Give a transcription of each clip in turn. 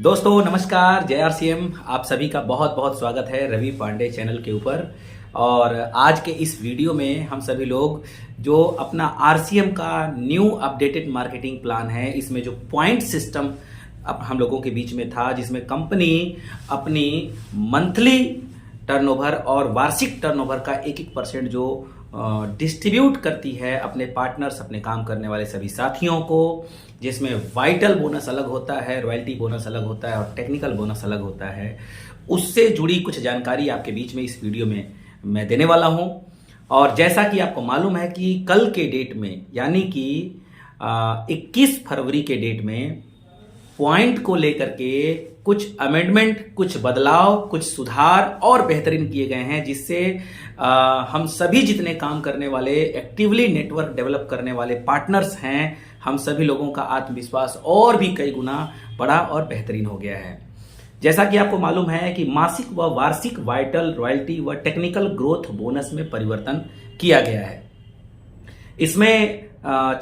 दोस्तों नमस्कार, जय आरसीएम। आप सभी का बहुत बहुत स्वागत है रवि पांडे चैनल के ऊपर। और आज के इस वीडियो में हम सभी लोग जो अपना आरसीएम का न्यू अपडेटेड मार्केटिंग प्लान है, इसमें जो पॉइंट सिस्टम अब हम लोगों के बीच में था, जिसमें कंपनी अपनी मंथली टर्नओवर और वार्षिक टर्नओवर का 1-1% जो डिस्ट्रीब्यूट करती है अपने पार्टनर्स, अपने काम करने वाले सभी साथियों को, जिसमें वाइटल बोनस अलग होता है, रॉयल्टी बोनस अलग होता है और टेक्निकल बोनस अलग होता है, उससे जुड़ी कुछ जानकारी आपके बीच में इस वीडियो में मैं देने वाला हूं। और जैसा कि आपको मालूम है कि कल के डेट में यानी कि 21 फरवरी के डेट में पॉइंट को लेकर के कुछ अमेंडमेंट, कुछ बदलाव, कुछ सुधार और बेहतरीन किए गए हैं, जिससे हम सभी जितने काम करने वाले, एक्टिवली नेटवर्क डेवलप करने वाले पार्टनर्स हैं, हम सभी लोगों का आत्मविश्वास और भी कई गुना बढ़ा और बेहतरीन हो गया है। जैसा कि आपको मालूम है कि मासिक व वार्षिक वाइटल, रॉयल्टी व टेक्निकल ग्रोथ बोनस में परिवर्तन किया गया है। इसमें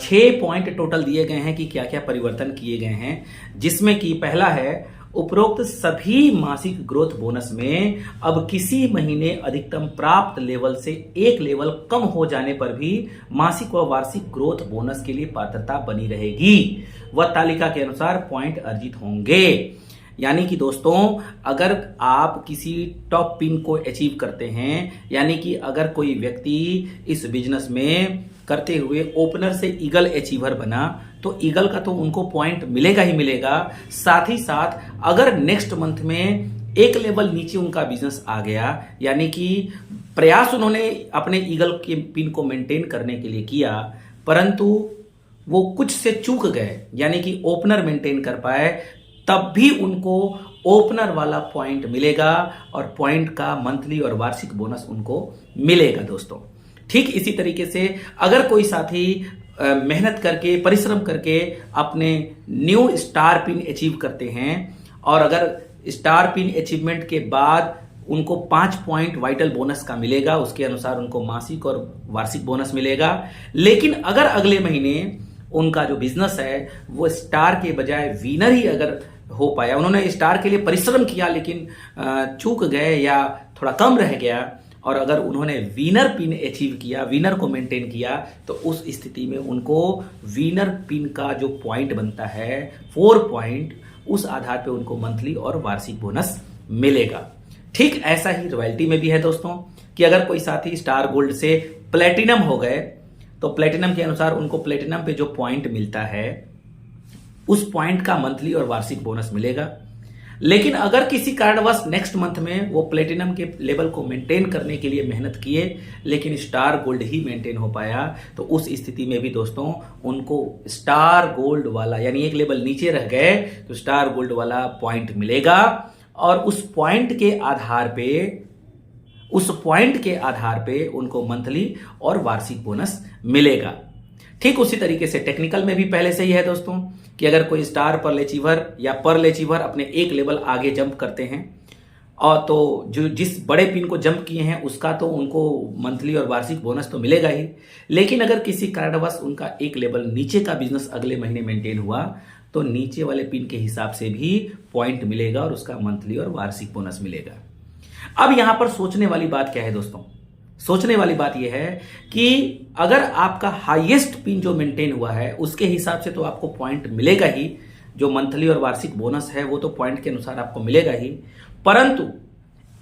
6 पॉइंट टोटल दिए गए हैं कि क्या क्या परिवर्तन किए गए हैं, जिसमें कि पहला है, उपरोक्त सभी मासिक ग्रोथ बोनस में अब किसी महीने अधिकतम प्राप्त लेवल से एक लेवल कम हो जाने पर भी मासिक व वार्षिक ग्रोथ बोनस के लिए पात्रता बनी रहेगी व तालिका के अनुसार पॉइंट अर्जित होंगे। यानी कि दोस्तों, अगर आप किसी टॉप पिन को अचीव करते हैं, यानी कि अगर कोई व्यक्ति इस बिजनेस में करते हुए ओपनर से ईगल अचीवर बना, तो ईगल का तो उनको पॉइंट मिलेगा ही मिलेगा। साथ ही साथ अगर नेक्स्ट मंथ में एक लेवल नीचे उनका बिजनेस आ गया, यानी कि प्रयास उन्होंने अपने ईगल के पिन को मेंटेन करने के लिए किया, परंतु वो कुछ से चूक गए, यानी कि ओपनर मेंटेन कर पाए, तब भी उनको ओपनर वाला पॉइंट मिलेगा और पॉइंट का मंथली और वार्षिक बोनस उनको मिलेगा। दोस्तों, ठीक इसी तरीके से अगर कोई साथी मेहनत करके, परिश्रम करके अपने न्यू स्टार पिन अचीव करते हैं और अगर स्टार पिन अचीवमेंट के बाद उनको 5 पॉइंट वाइटल बोनस का मिलेगा, उसके अनुसार उनको मासिक और वार्षिक बोनस मिलेगा। लेकिन अगर अगले महीने उनका जो बिजनेस है वो स्टार के बजाय विनर ही अगर हो पाया, उन्होंने स्टार के लिए परिश्रम किया लेकिन चूक गए या थोड़ा कम रह गया, और अगर उन्होंने विनर पिन अचीव किया, विनर को मेंटेन किया, तो उस स्थिति में उनको विनर पिन का जो पॉइंट बनता है 4 पॉइंट, उस आधार पे उनको मंथली और वार्षिक बोनस मिलेगा। ठीक ऐसा ही रॉयल्टी में भी है दोस्तों, कि अगर कोई साथी स्टार गोल्ड से प्लेटिनम हो गए, तो प्लेटिनम के अनुसार उनको प्लेटिनम पे जो पॉइंट मिलता है उस पॉइंट का मंथली और वार्षिक बोनस मिलेगा। लेकिन अगर किसी कारणवश नेक्स्ट मंथ में वो प्लेटिनम के लेवल को मेंटेन करने के लिए मेहनत किए लेकिन स्टार गोल्ड ही मेंटेन हो पाया, तो उस स्थिति में भी दोस्तों उनको स्टार गोल्ड वाला, यानी एक लेवल नीचे रह गए तो स्टार गोल्ड वाला पॉइंट मिलेगा और उस पॉइंट के आधार पे उनको मंथली और वार्षिक बोनस मिलेगा। ठीक उसी तरीके से टेक्निकल में भी पहले से ही है दोस्तों, कि अगर कोई स्टार पर्ल अचीवर या पर्ल अचीवर अपने एक लेवल आगे जंप करते हैं, और तो जो जिस बड़े पिन को जंप किए हैं उसका तो उनको मंथली और वार्षिक बोनस तो मिलेगा ही, लेकिन अगर किसी कारणवश उनका एक लेवल नीचे का बिजनेस अगले महीने मेंटेन हुआ, तो नीचे वाले पिन के हिसाब से भी पॉइंट मिलेगा और उसका मंथली और वार्षिक बोनस मिलेगा। अब यहां पर सोचने वाली बात क्या है दोस्तों? सोचने वाली बात यह है कि अगर आपका हाईएस्ट पिन जो मेंटेन हुआ है उसके हिसाब से तो आपको पॉइंट मिलेगा ही, जो मंथली और वार्षिक बोनस है वो तो पॉइंट के अनुसार आपको मिलेगा ही, परंतु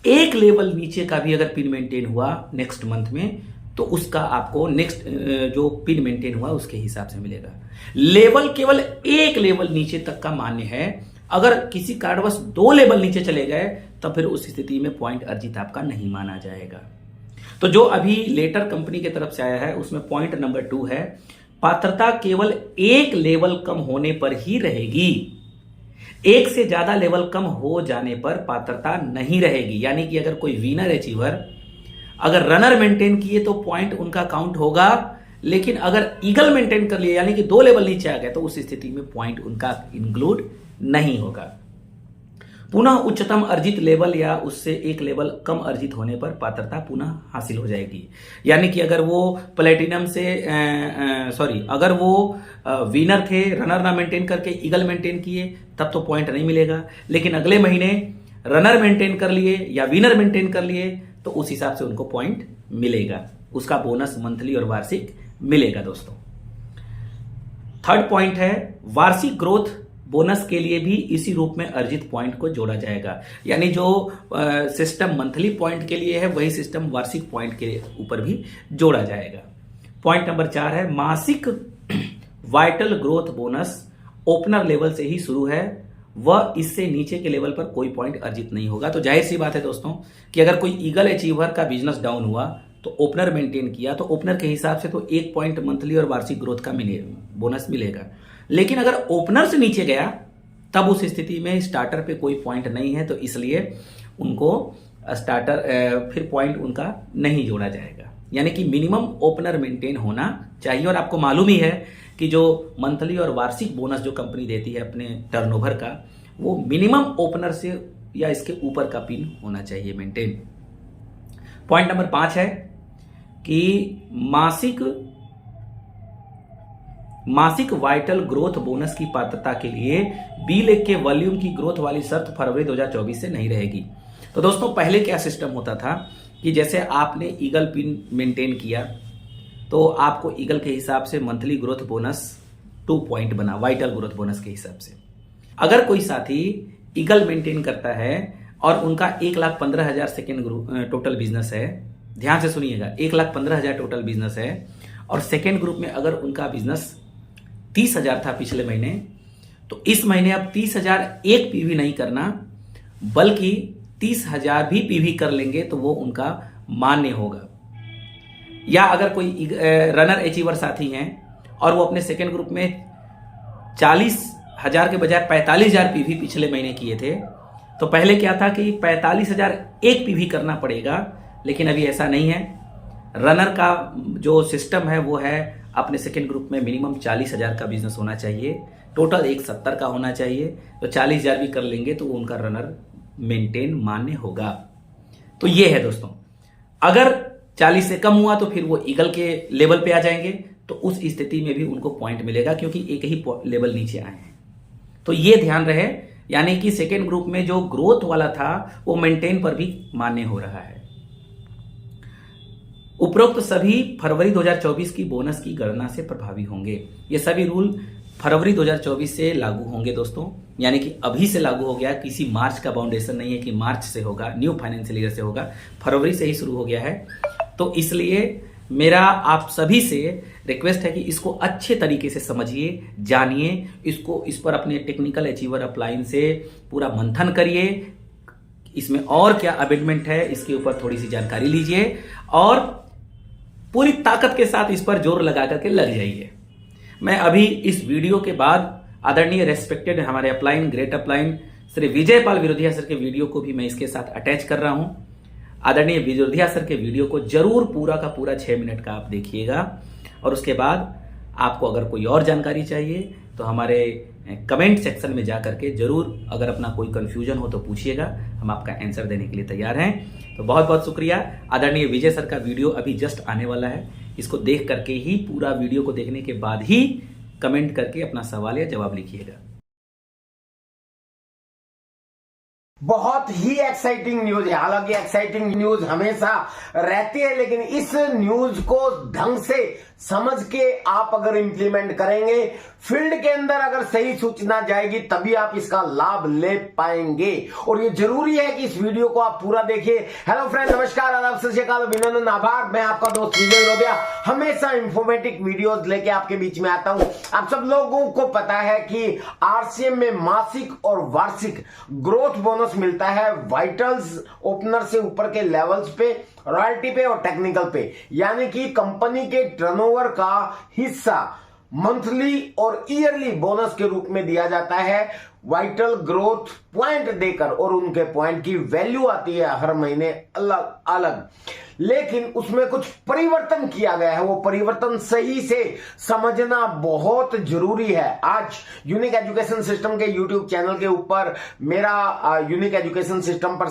एक लेवल नीचे का भी अगर पिन मेंटेन हुआ नेक्स्ट मंथ में, तो उसका आपको नेक्स्ट जो पिन मेंटेन हुआ उसके हिसाब से मिलेगा। लेवल केवल एक लेवल नीचे तक का मान्य है, अगर किसी कारणवश 2 लेवल नीचे चले गए तो फिर उस स्थिति में पॉइंट अर्जित आपका नहीं माना जाएगा। तो जो अभी लेटर कंपनी की तरफ से आया है उसमें पॉइंट नंबर 2 है, पात्रता केवल एक लेवल कम होने पर ही रहेगी, एक से ज्यादा लेवल कम हो जाने पर पात्रता नहीं रहेगी। यानी कि अगर कोई विनर अचीवर अगर रनर मेंटेन किए तो पॉइंट उनका काउंट होगा, लेकिन अगर ईगल मेंटेन कर लिए यानी कि 2 लेवल नीचे आ गए तो उस स्थिति में पॉइंट उनका इंक्लूड नहीं होगा। पुनः उच्चतम अर्जित लेवल या उससे एक लेवल कम अर्जित होने पर पात्रता पुनः हासिल हो जाएगी। यानी कि अगर वो प्लेटिनम से अगर वो विनर थे, रनर ना मेंटेन करके ईगल मेंटेन किए, तब तो पॉइंट नहीं मिलेगा। लेकिन अगले महीने रनर मेंटेन कर लिए या विनर मेंटेन कर लिए तो उस हिसाब से उनको पॉइंट मिलेगा, उसका बोनस मंथली और वार्षिक मिलेगा दोस्तों। थर्ड पॉइंट है वार्षिक ग्रोथ बोनस के लिए भी इसी रूप में अर्जित पॉइंट को जोड़ा जाएगा। यानी जो सिस्टम मंथली पॉइंट के लिए है वही सिस्टम वार्षिक पॉइंट के ऊपर भी जोड़ा जाएगा। पॉइंट नंबर 4 है मासिक vital growth bonus opener level से ही शुरू है, वह इससे नीचे के लेवल पर कोई पॉइंट अर्जित नहीं होगा। तो जाहिर सी बात है दोस्तों कि अगर कोई ईगल अचीवर का बिजनेस डाउन हुआ तो ओपनर मेंटेन किया तो ओपनर के हिसाब से तो 1 पॉइंट मंथली और वार्षिक ग्रोथ का बोनस मिलेगा। लेकिन अगर ओपनर से नीचे गया तब उस स्थिति में स्टार्टर पे कोई पॉइंट नहीं है, तो इसलिए उनको फिर पॉइंट उनका नहीं जोड़ा जाएगा। यानी कि मिनिमम ओपनर मेंटेन होना चाहिए। और आपको मालूम ही है कि जो मंथली और वार्षिक बोनस जो कंपनी देती है अपने टर्नओवर का, वो मिनिमम ओपनर से या इसके ऊपर का पिन होना चाहिए मेंटेन। पॉइंट नंबर 5 है कि मासिक वाइटल ग्रोथ बोनस की पात्रता के लिए बी लेग के वॉल्यूम की ग्रोथ वाली शर्त फरवरी 2024 से नहीं रहेगी। तो दोस्तों पहले क्या सिस्टम होता था कि जैसे आपने ईगल पिन मेंटेन किया तो आपको ईगल के हिसाब से मंथली ग्रोथ बोनस 2 पॉइंट बना, वाइटल ग्रोथ बोनस के हिसाब से। अगर कोई साथी ईगल मेंटेन करता है और उनका 1,15,000 सेकेंड टोटल बिजनेस है, ध्यान से सुनिएगा, 1,15,000 टोटल बिजनेस है और सेकेंड ग्रुप में अगर उनका बिजनेस 30,000 था पिछले महीने, तो इस महीने अब 30,001 पीवी नहीं करना बल्कि 30,000 भी पीवी कर लेंगे तो वो उनका मान्य होगा। या अगर कोई रनर अचीवर साथी हैं और वो अपने सेकेंड ग्रुप में 40,000 के बजाय 45,000 पीवी पिछले महीने किए थे, तो पहले क्या था कि 45,001 पीवी करना पड़ेगा, लेकिन अभी ऐसा नहीं है। रनर का जो सिस्टम है वो है अपने सेकेंड ग्रुप में मिनिमम 40,000 का बिजनेस होना चाहिए, टोटल 170 का होना चाहिए। तो 40,000 भी कर लेंगे तो उनका रनर मेंटेन मान्य होगा। तो ये है दोस्तों, अगर 40 से कम हुआ तो फिर वो ईगल के लेवल पे आ जाएंगे, तो उस स्थिति में भी उनको पॉइंट मिलेगा क्योंकि एक ही लेवल नीचे आए हैं। तो ये ध्यान रहे, यानी कि सेकेंड ग्रुप में जो ग्रोथ वाला था वो मेंटेन पर भी मान्य हो रहा है। उपरोक्त सभी फरवरी 2024 की बोनस की गणना से प्रभावी होंगे। ये सभी रूल फरवरी 2024 से लागू होंगे दोस्तों, यानी कि अभी से लागू हो गया, किसी मार्च का बाउंडेशन नहीं है कि मार्च से होगा, न्यू फाइनेंशियल ईयर से होगा, फरवरी से ही शुरू हो गया है। तो इसलिए मेरा आप सभी से रिक्वेस्ट है कि इसको अच्छे तरीके से समझिए, जानिए, इस पर अपने टेक्निकल अचीवर अपलाइन से पूरा मंथन करिए, इसमें और क्या अमेंडमेंट है इसके ऊपर थोड़ी सी जानकारी लीजिए और पूरी ताकत के साथ इस पर जोर लगा करके लग जाइए। मैं अभी इस वीडियो के बाद आदरणीय रेस्पेक्टेड हमारे upline, great upline Shri Vijay Pal विरोधिया sir के वीडियो को भी मैं इसके साथ अटैच कर रहा हूं। आदरणीय विरोधिया सर के वीडियो को जरूर पूरा का पूरा 6 मिनट का आप देखिएगा और उसके बाद आपको अगर कोई और जानकारी चाहिए तो हमारे कमेंट सेक्शन में जा करके जरूर अगर अपना कोई कंफ्यूजन हो तो पूछिएगा, हम आपका आंसर देने के लिए तैयार हैं। तो बहुत बहुत शुक्रिया। आदरणीय विजय सर का वीडियो अभी जस्ट आने वाला है, इसको देख करके ही, पूरा वीडियो को देखने के बाद ही कमेंट करके अपना सवाल या जवाब लिखिएगा। बहुत ही एक्साइटिंग न्यूज है। हालांकि एक्साइटिंग न्यूज हमेशा रहती है, लेकिन इस न्यूज को ढंग से समझ के आप अगर इंप्लीमेंट करेंगे, फील्ड के अंदर अगर सही सूचना जाएगी तभी आप इसका लाभ ले पाएंगे। और ये जरूरी है कि इस वीडियो को आप पूरा देखिए। हेलो फ्रेंड, नमस्कार, आदाब, सत श्री अकाल, अभिनंदन, आभार। मैं आपका दोस्त विजय विरोधिया हमेशा इंफॉर्मेटिव वीडियोस लेके आपके बीच में आता हूं। आप सब लोगों को पता है कि आरसीएम में मासिक और वार्षिक ग्रोथ बोनस मिलता है, वाइटल्स ओपनर से ऊपर के लेवल्स पे, रॉयल्टी पे और टेक्निकल पे, यानी कि कंपनी के टर्नओवर का हिस्सा मंथली और ईयरली बोनस के रूप में दिया जाता है। वाइटल ग्रोथ पॉइंट देकर, और उनके पॉइंट की वैल्यू आती है हर महीने अलग अलग, लेकिन उसमें कुछ परिवर्तन किया गया है। वो परिवर्तन सही से समझना बहुत जरूरी है। आज यूनिक एजुकेशन सिस्टम के यूट्यूब चैनल के ऊपर मेरा यूनिक एजुकेशन सिस्टम पर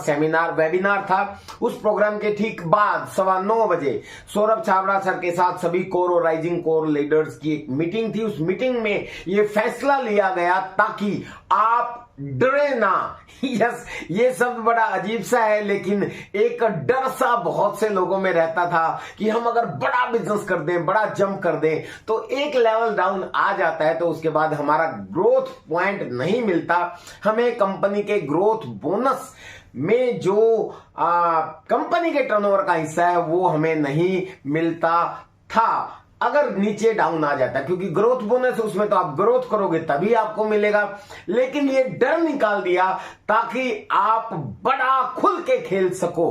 वेबिनार था। उस प्रोग्राम के ठीक बाद 9:15 बजे सौरभ छाबड़ा सर के साथ सभी कोर और राइजिंग कोर लीडर्स की एक मीटिंग थी। उस मीटिंग में ये फैसला लिया गया ताकि आप डरे ना। यस, ये शब्द बड़ा अजीब सा है, लेकिन एक डर सा बहुत से लोगों में रहता था कि हम अगर बड़ा बिजनेस कर दें, बड़ा जंप कर दें, तो एक लेवल डाउन आ जाता है, तो उसके बाद हमारा ग्रोथ पॉइंट नहीं मिलता। हमें कंपनी के ग्रोथ बोनस में जो कंपनी के टर्नओवर का हिस्सा है वो हमें नहीं मिलता था अगर नीचे डाउन आ जाता है, क्योंकि ग्रोथ बोनस उसमें तो आप ग्रोथ करोगे तभी आपको मिलेगा। लेकिन ये डर निकाल दिया ताकि आप बड़ा खुल के खेल सको।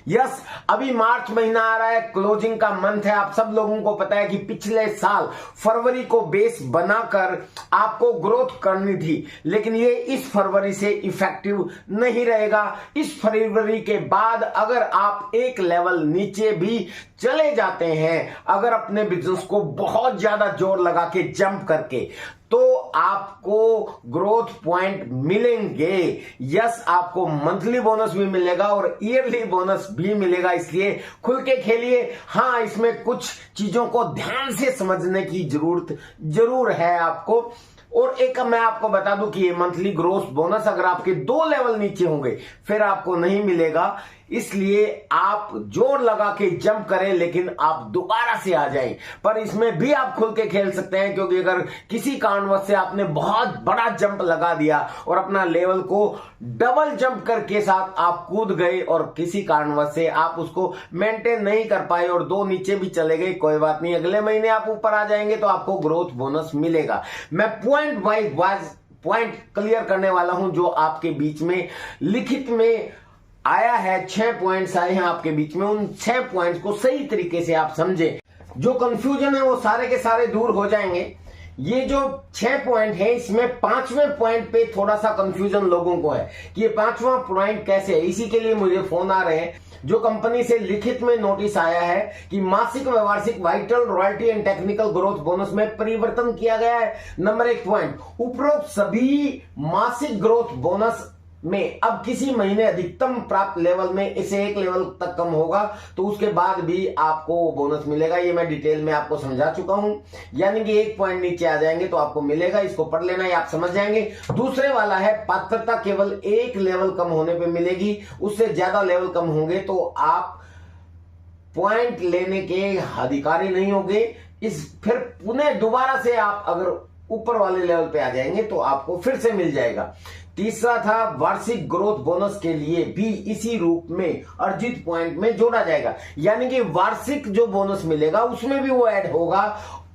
यस, अभी मार्च महीना आ रहा है, क्लोजिंग का मंथ है। आप सब लोगों को पता है कि पिछले साल फरवरी को बेस बनाकर आपको ग्रोथ करनी थी, लेकिन ये इस फरवरी से इफेक्टिव नहीं रहेगा। इस फरवरी के बाद अगर आप एक लेवल नीचे भी चले जाते हैं, अगर अपने बिजनेस को बहुत ज्यादा जोर लगा के जंप करके, तो आपको ग्रोथ पॉइंट मिलेंगे। यस, आपको मंथली बोनस भी मिलेगा और ईयरली बोनस भी मिलेगा, इसलिए खुल के खेलिए। हाँ, इसमें कुछ चीजों को ध्यान से समझने की जरूरत जरूर है आपको। और एक मैं आपको बता दूं कि ये मंथली ग्रोथ बोनस अगर आपके 2 लेवल नीचे होंगे फिर आपको नहीं मिलेगा, इसलिए आप जोर लगा के जंप करें, लेकिन आप दोबारा से आ जाएं। पर इसमें भी आप खुल के खेल सकते हैं, क्योंकि अगर किसी कारणवश से आपने बहुत बड़ा जंप लगा दिया और अपना लेवल को डबल जंप करके साथ आप कूद गए और किसी कारणवश से आप उसको मेंटेन नहीं कर पाए और 2 नीचे भी चले गए, कोई बात नहीं, अगले महीने आप ऊपर आ जाएंगे तो आपको ग्रोथ बोनस मिलेगा। मैं पॉइंट वाइज पॉइंट क्लियर करने वाला हूं जो आपके बीच में लिखित में आया है। 6 पॉइंट्स आए हैं आपके बीच में, उन 6 पॉइंट्स को सही तरीके से आप समझे, जो कंफ्यूजन है वो सारे के सारे दूर हो जाएंगे। ये जो 6 पॉइंट है, इसमें 5वें पॉइंट पे थोड़ा सा कंफ्यूजन लोगों को है कि ये 5वां पॉइंट कैसे है। इसी के लिए मुझे फोन आ रहे हैं, जो कंपनी से लिखित में नोटिस आया है कि मासिक व वार्षिक vital royalty and technical growth bonus में परिवर्तन किया गया है। नंबर 1 पॉइंट, उपरोक्त सभी मासिक ग्रोथ बोनस में अब किसी महीने अधिकतम प्राप्त लेवल में इसे 1 लेवल तक कम होगा तो उसके बाद भी आपको बोनस मिलेगा। ये मैं डिटेल में आपको समझा चुका हूं, यानी कि 1 पॉइंट नीचे आ जाएंगे तो आपको मिलेगा, इसको पढ़ लेना है, आप समझ जाएंगे। दूसरे वाला है पात्रता केवल 1 लेवल कम होने पे मिलेगी, उससे ज्यादा लेवल कम होंगे तो आप पॉइंट लेने के अधिकारी नहीं होंगे। फिर पुनः दोबारा से आप अगर ऊपर वाले लेवल पे आ जाएंगे तो आपको फिर से मिल जाएगा। तीसरा था वार्षिक ग्रोथ बोनस के लिए भी इसी रूप में अर्जित पॉइंट में जोड़ा जाएगा, यानी कि वार्षिक जो बोनस मिलेगा उसमें भी वो ऐड होगा।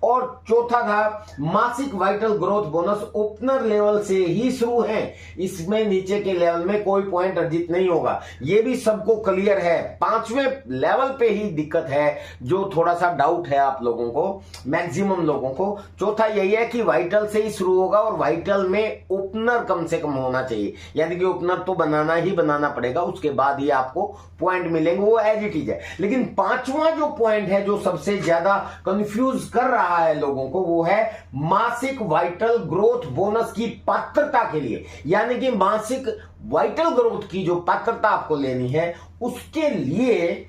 और चौथा था मासिक vital growth bonus opener level से ही शुरू है, इसमें नीचे के लेवल में कोई पॉइंट अर्जित नहीं होगा। ये भी सबको क्लियर है। 5वें लेवल पे ही दिक्कत है, जो थोड़ा सा डाउट है आप लोगों को, मैक्सिमम लोगों को। चौथा यही है कि वाइटल से ही शुरू होगा और वाइटल में ओपनर कम से कम होना चाहिए, यानी कि ओपनर तो बनाना ही बनाना पड़ेगा, उसके बाद ही आपको पॉइंट मिलेंगे, वो एज इट इज है। लेकिन 5वां जो पॉइंट है जो सबसे ज्यादा कंफ्यूज कर रहा है लोगों को, वो है मासिक वाइटल ग्रोथ बोनस की पात्रता के लिए, यानी कि मासिक वाइटल ग्रोथ की जो पात्रता आपको लेनी है उसके लिए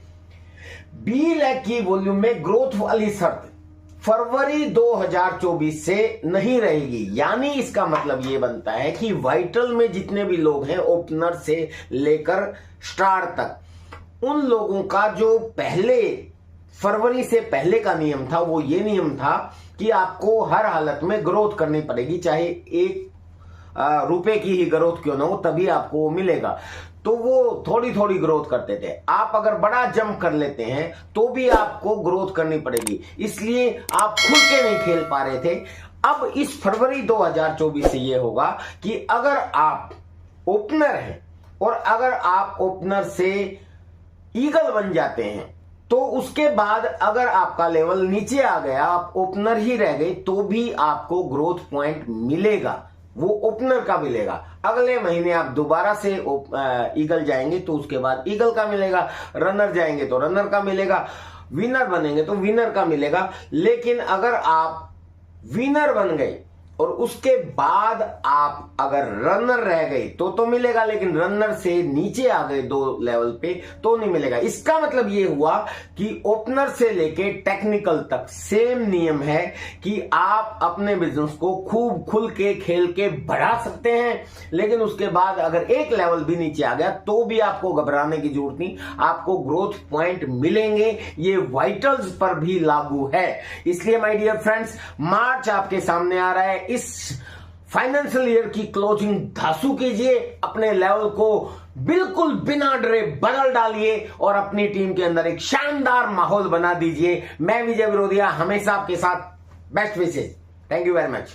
20 लाख की वॉल्यूम में ग्रोथ वाली शर्त फरवरी 2024 से नहीं रहेगी। यानी इसका मतलब ये बनता है कि वाइटल में जितने भी लोग हैं ओपनर से लेकर स्टार तक, उन लोगों का जो पहले फरवरी से पहले का नियम था वो ये नियम था कि आपको हर हालत में ग्रोथ करनी पड़ेगी, चाहे 1 रुपए की ही ग्रोथ क्यों ना हो, तभी आपको वो मिलेगा। तो वो थोड़ी थोड़ी ग्रोथ करते थे। आप अगर बड़ा जंप कर लेते हैं तो भी आपको ग्रोथ करनी पड़ेगी, इसलिए आप खुल के नहीं खेल पा रहे थे। अब इस फरवरी 2024 से ये होगा कि अगर आप ओपनर हैं और अगर आप ओपनर से ईगल बन जाते हैं तो उसके बाद अगर आपका लेवल नीचे आ गया, आप ओपनर ही रह गए, तो भी आपको ग्रोथ पॉइंट मिलेगा। वो ओपनर का मिलेगा। अगले महीने आप दोबारा से ईगल जाएंगे तो उसके बाद ईगल का मिलेगा, रनर जाएंगे तो रनर का मिलेगा, विनर बनेंगे तो विनर का मिलेगा। लेकिन अगर आप विनर बन गए और उसके बाद आप अगर रनर रह गए तो मिलेगा, लेकिन रनर से नीचे आ गए 2 लेवल पे तो नहीं मिलेगा। इसका मतलब ये हुआ कि ओपनर से लेके टेक्निकल तक सेम नियम है कि आप अपने बिजनेस को खूब खुल के खेल के बढ़ा सकते हैं, लेकिन उसके बाद अगर एक लेवल भी नीचे आ गया तो भी आपको घबराने की जरूरत नहीं, आपको ग्रोथ पॉइंट मिलेंगे। ये वाइटल्स पर भी लागू है। इसलिए माय डियर फ्रेंड्स, मार्च आपके सामने आ रहा है। इस फाइनेंशियल ईयर की क्लोजिंग धांसू कीजिए, अपने लेवल को बिल्कुल बिना डरे बदल डालिए और अपनी टीम के अंदर एक शानदार माहौल बना दीजिए। मैं विजय विरोधिया हमेशा आपके साथ। Best wishes. Thank you very much.